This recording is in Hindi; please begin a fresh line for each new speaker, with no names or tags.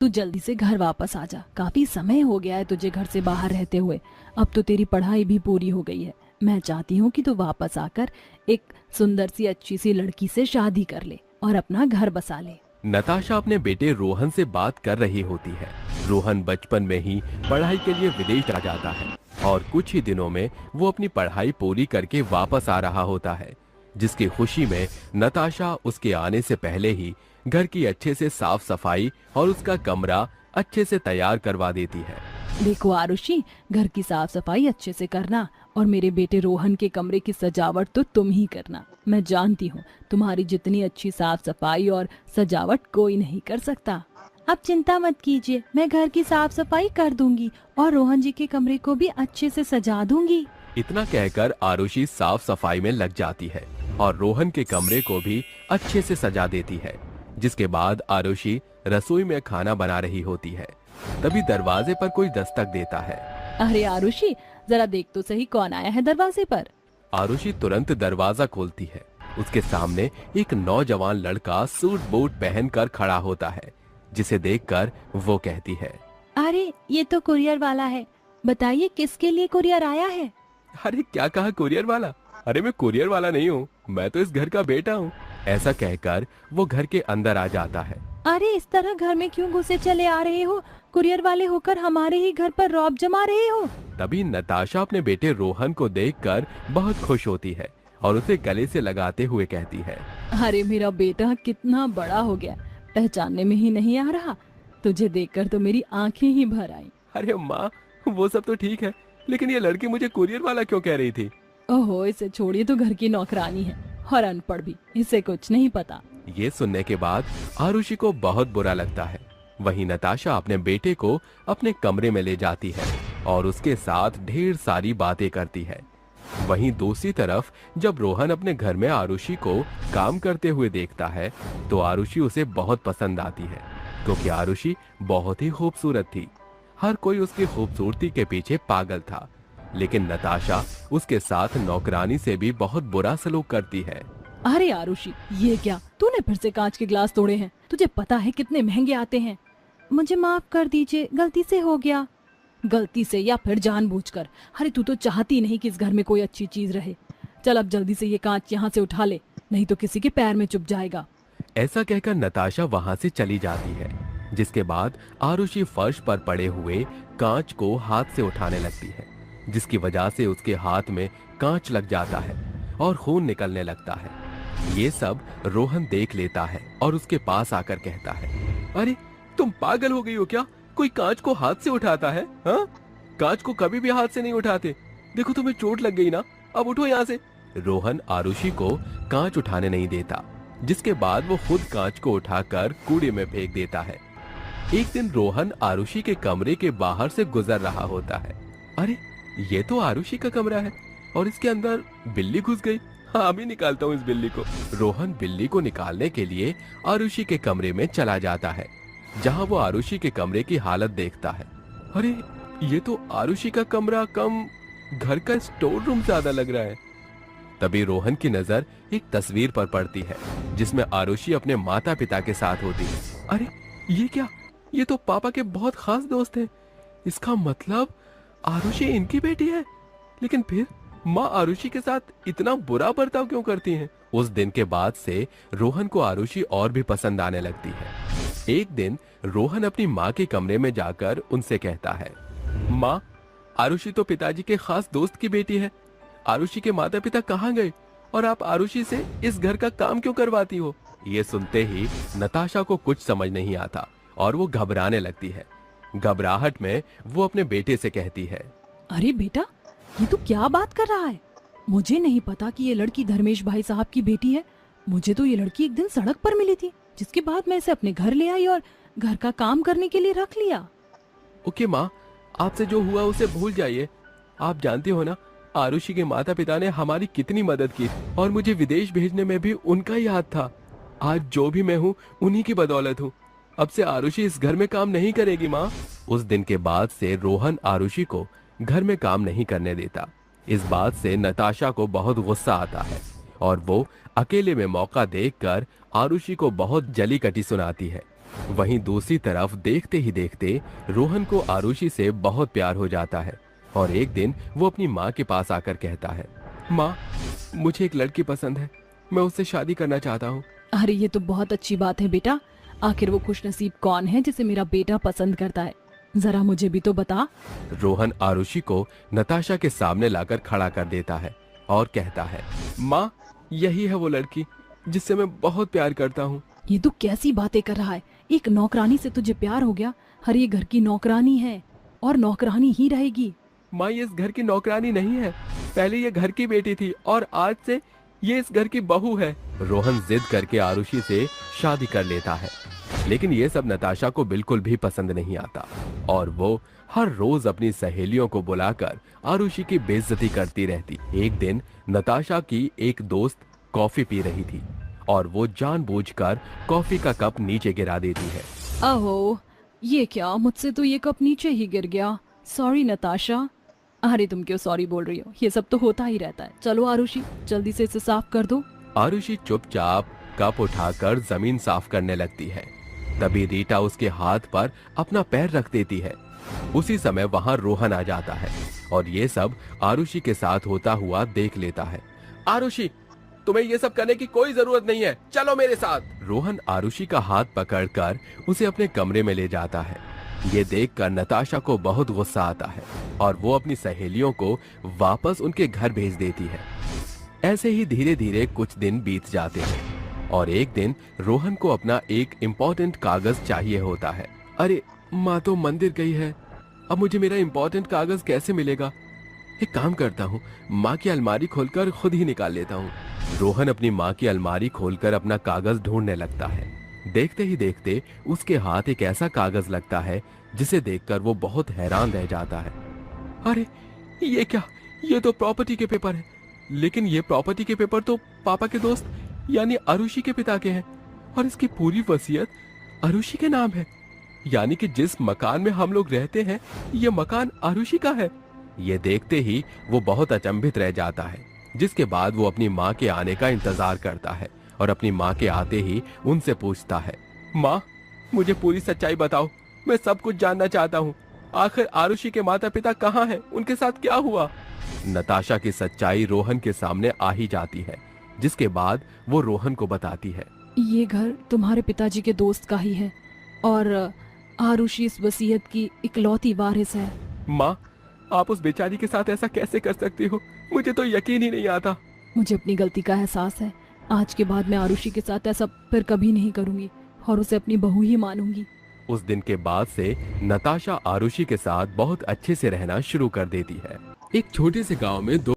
तू जल्दी से घर वापस आ जा। काफी समय हो गया है तुझे घर से बाहर रहते हुए। अब तो तेरी पढ़ाई भी पूरी हो गई है। मैं चाहती हूँ कि तू वापस आकर एक सुंदर सी अच्छी सी लड़की से शादी कर ले और अपना घर बसा ले।
नताशा अपने बेटे रोहन से बात कर रही होती है। रोहन बचपन में ही पढ़ाई के लिए विदेश आ जाता है और कुछ ही दिनों में वो अपनी पढ़ाई पूरी करके वापस आ रहा होता है, जिसकी खुशी में नताशा उसके आने से पहले ही घर की अच्छे से साफ सफाई और उसका कमरा अच्छे से तैयार करवा देती है।
देखो आरुषि, घर की साफ सफाई अच्छे से करना और मेरे बेटे रोहन के कमरे की सजावट तो तुम ही करना। मैं जानती हूँ तुम्हारी जितनी अच्छी साफ सफाई और सजावट कोई नहीं कर सकता। आप चिंता मत कीजिए, मैं घर की साफ सफाई कर दूंगी और रोहन जी के कमरे को भी अच्छे से सजा दूंगी।
इतना कहकर आरुषि साफ सफाई में लग जाती है और रोहन के कमरे को भी अच्छे से सजा देती है। जिसके बाद आरुषि रसोई में खाना बना रही होती है। तभी दरवाजे पर कोई दस्तक देता है।
अरे आरुषि, जरा देख तो सही कौन आया है दरवाजे पर।
आरुषि तुरंत दरवाजा खोलती है। उसके सामने एक नौजवान लड़का सूट बूट पहनकर खड़ा होता है, जिसे देखकर वो कहती है,
अरे ये तो कुरियर वाला है। बताइए किसके लिए कुरियर आया है।
अरे क्या कहा कुरियर वाला? अरे मैं कुरियर वाला नहीं हूँ, मैं तो इस घर का बेटा हूँ। ऐसा कहकर वो घर के अंदर आ जाता है।
अरे इस तरह घर में क्यों घुसे चले आ रहे हो? कुरियर वाले होकर हमारे ही घर पर रौब जमा रहे हो।
तभी नताशा अपने बेटे रोहन को देखकर बहुत खुश होती है और उसे गले से लगाते हुए कहती है,
अरे मेरा बेटा कितना बड़ा हो गया, पहचानने में ही नहीं आ रहा। तुझे देखकर तो मेरी आंखें ही भर आई।
अरे माँ, वो सब तो ठीक है, लेकिन ये लड़की मुझे कुरियर वाला क्यों कह रही थी?
ओहो, इसे छोड़िए, तो घर की नौकरानी है और अनपढ़ भी, इसे कुछ नहीं पता।
ये सुनने के बाद आरुषि को बहुत बुरा लगता है। वहीं नताशा अपने बेटे को अपने कमरे में ले जाती है और उसके साथ ढेर सारी बातें करती है। वहीं दूसरी तरफ जब रोहन अपने घर में आरुषि को काम करते हुए देखता है तो आरुषि उसे बहुत पसंद आती है, क्योंकि आरुषि बहुत ही खूबसूरत थी। हर कोई उसकी खूबसूरती के पीछे पागल था, लेकिन नताशा उसके साथ नौकरानी से भी बहुत बुरा सलूक करती है।
अरे आरुषि, ये क्या, तूने फिर से कांच के ग्लास तोड़े हैं? तुझे पता है कितने महंगे आते हैं। मुझे माफ कर दीजिए, गलती से हो गया। गलती से या फिर जानबूझकर? अरे तू तो चाहती नहीं कि इस घर में कोई अच्छी चीज रहे। चल अब जल्दी से ये कांच यहाँ से उठा ले, नहीं तो किसी के पैर में चुभ जाएगा।
ऐसा कहकर नताशा वहां से चली जाती है, जिसके बाद आरुषि फर्श पर पड़े हुए कांच को हाथ से उठाने लगती है, जिसकी वजह से उसके हाथ में कांच लग जाता है और खून निकलने लगता है। ये सब रोहन देख लेता है और उसके पास आकर कहता है, अरे तुम पागल हो गई हो क्या? कोई कांच को हाथ से उठाता है? हाँ, कांच को कभी भी हाथ से नहीं उठाते। देखो तुम्हें चोट लग गई ना, अब उठो यहाँ से। रोहन आरुषि को कांच उठाने नहीं देता, जिसके बाद वो खुद कांच को उठाकर कूड़े में फेंक देता है। एक दिन रोहन आरुषि के कमरे के बाहर से गुजर रहा होता है। अरे ये तो आरुषि का कमरा है और इसके अंदर बिल्ली घुस गई। हाँ, अभी निकालता हूँ इस बिल्ली को। रोहन बिल्ली को निकालने के लिए आरुषि के कमरे में चला जाता है, जहाँ वो आरुषि के कमरे की हालत देखता है। अरे ये तो आरुषि का कमरा कम घर का स्टोर रूम ज्यादा लग रहा है। तभी रोहन की नजर एक तस्वीर पर पड़ती है, जिसमें आरुषि अपने माता पिता के साथ होती है। अरे ये क्या, ये तो पापा के बहुत खास दोस्त हैं। इसका मतलब आरुषि इनकी बेटी है। लेकिन फिर माँ आरुषि के साथ इतना बुरा बर्ताव क्यों करती हैं? उस दिन के बाद से रोहन को आरुषि और भी पसंद आने लगती है। एक दिन रोहन अपनी माँ के कमरे में जाकर उनसे कहता है, माँ, आरुषि तो पिताजी के खास दोस्त की बेटी है। आरुषि के माता पिता कहाँ गए और आप आरुषि से इस घर का काम क्यों करवाती हो? ये सुनते ही नताशा को कुछ समझ नहीं आता और वो घबराने लगती है। घबराहट में वो अपने बेटे से कहती है,
अरे बेटा, ये तू क्या बात कर रहा है? मुझे नहीं पता कि ये लड़की धर्मेश भाई साहब की बेटी है। मुझे तो ये लड़की एक दिन सड़क पर मिली थी, जिसके बाद मैं इसे अपने घर ले आई और घर का काम करने के लिए रख लिया।
ओके माँ, आपसे जो हुआ उसे भूल जाइए। आप जानती हो ना, आरुषि के माता पिता ने हमारी कितनी मदद की और मुझे विदेश भेजने में भी उनका ही हाथ था। आज जो भी मैं हूँ उन्हीं की बदौलत हूँ। अब से आरुषि इस घर में काम नहीं करेगी माँ। उस दिन के बाद से रोहन आरुषि को घर में काम नहीं करने देता। इस बात से नताशा को बहुत गुस्सा आता है और वो अकेले में मौका देखकर आरुषि को बहुत जली कटी सुनाती है। वहीं दूसरी तरफ देखते ही देखते रोहन को आरुषि से बहुत प्यार हो जाता है और एक दिन वो अपनी माँ के पास आकर कहता है, माँ, मुझे एक लड़की पसंद है, मैं उससे शादी करना चाहता हूँ।
अरे ये तो बहुत अच्छी बात है बेटा। आखिर वो खुशनसीब कौन है जिसे मेरा बेटा पसंद करता है? जरा मुझे भी तो बता।
रोहन आरुषि को नताशा के सामने लाकर खड़ा कर देता है और कहता है, माँ, यही है वो लड़की जिससे मैं बहुत प्यार करता हूँ।
ये तू कैसी बातें कर रहा है? एक नौकरानी से तुझे प्यार हो गया? हर ये घर की नौकरानी है और नौकरानी ही रहेगी।
माँ, ये इस घर की नौकरानी नहीं है, पहले ये घर की बेटी थी और आज से ये इस घर की बहू है। रोहन जिद करके आरुषि से शादी कर लेता है, लेकिन ये सब नताशा को बिल्कुल भी पसंद नहीं आता और वो हर रोज अपनी सहेलियों को बुलाकर आरुषि की बेइज्जती करती रहती। एक दिन नताशा की एक दोस्त कॉफी पी रही थी और वो जानबूझकर कॉफी का कप नीचे गिरा देती है।
अहो, ये क्या? मुझसे तो ये कप नीचे ही गिर गया। सॉरी नताशा। अरे तुम क्यों सॉरी बोल रही हो? ये सब तो होता ही रहता है। चलो आरुषि, जल्दी से इसे साफ कर दो।
आरुषि चुपचाप कप उठाकर जमीन साफ करने लगती है। तभी रीटा उसके हाथ पर अपना पैर रख देती है। उसी समय वहां रोहन आ जाता है और ये सब आरुषि के साथ होता हुआ देख लेता है। आरुषि, तुम्हें ये सब करने की कोई जरूरत नहीं है, चलो मेरे साथ। रोहन आरुषि का हाथ पकड़कर उसे अपने कमरे में ले जाता है। ये देखकर नताशा को बहुत गुस्सा आता है और वो अपनी सहेलियों को वापस उनके घर भेज देती है। ऐसे ही धीरे धीरे कुछ दिन बीत जाते हैं और एक दिन रोहन को अपना एक इम्पोर्टेंट कागज चाहिए होता है। अरे, माँ तो मंदिर गई है, अब मुझे मेरा इम्पोर्टेंट कागज कैसे मिलेगा? एक काम करता हूँ, माँ की अलमारी खोलकर खुद ही निकाल लेता हूँ। रोहन अपनी माँ की अलमारी खोलकर अपना कागज ढूंढने लगता है। देखते ही देखते उसके हाथ एक ऐसा कागज लगता है जिसे देखकर वो बहुत हैरान रह जाता है। अरे, ये क्या? ये तो प्रॉपर्टी के पेपर है, लेकिन ये प्रॉपर्टी के पेपर तो पापा के दोस्त यानी आरुषि के पिता के हैं और इसकी पूरी वसीयत आरुषि के नाम है। यानी कि जिस मकान में हम लोग रहते हैं, ये मकान आरुषि का है। ये देखते ही वो बहुत अचंभित रह जाता है, जिसके बाद वो अपनी माँ के आने का इंतजार करता है और अपनी माँ के आते ही उनसे पूछता है, माँ, मुझे पूरी सच्चाई बताओ, मैं सब कुछ जानना चाहता हूँ। आखिर आरुषि के माता पिता कहाँ हैं? उनके साथ क्या हुआ? नताशा की सच्चाई रोहन के सामने आ ही जाती है, जिसके बाद वो रोहन को बताती है,
ये घर तुम्हारे पिताजी के दोस्त का ही है और आरुषि इस वसीयत की इकलौती वारिस है।
माँ, आप उस बेचारी के साथ ऐसा कैसे कर सकती हो? मुझे तो यकीन ही नहीं आता।
मुझे अपनी गलती का एहसास है। आज के बाद मैं आरुषि के साथ ऐसा फिर कभी नहीं करूंगी और उसे अपनी बहू ही मानूंगी।
उस दिन के बाद से नताशा आरुषि के साथ बहुत अच्छे से रहना शुरू कर देती है। एक छोटे से गांव में दो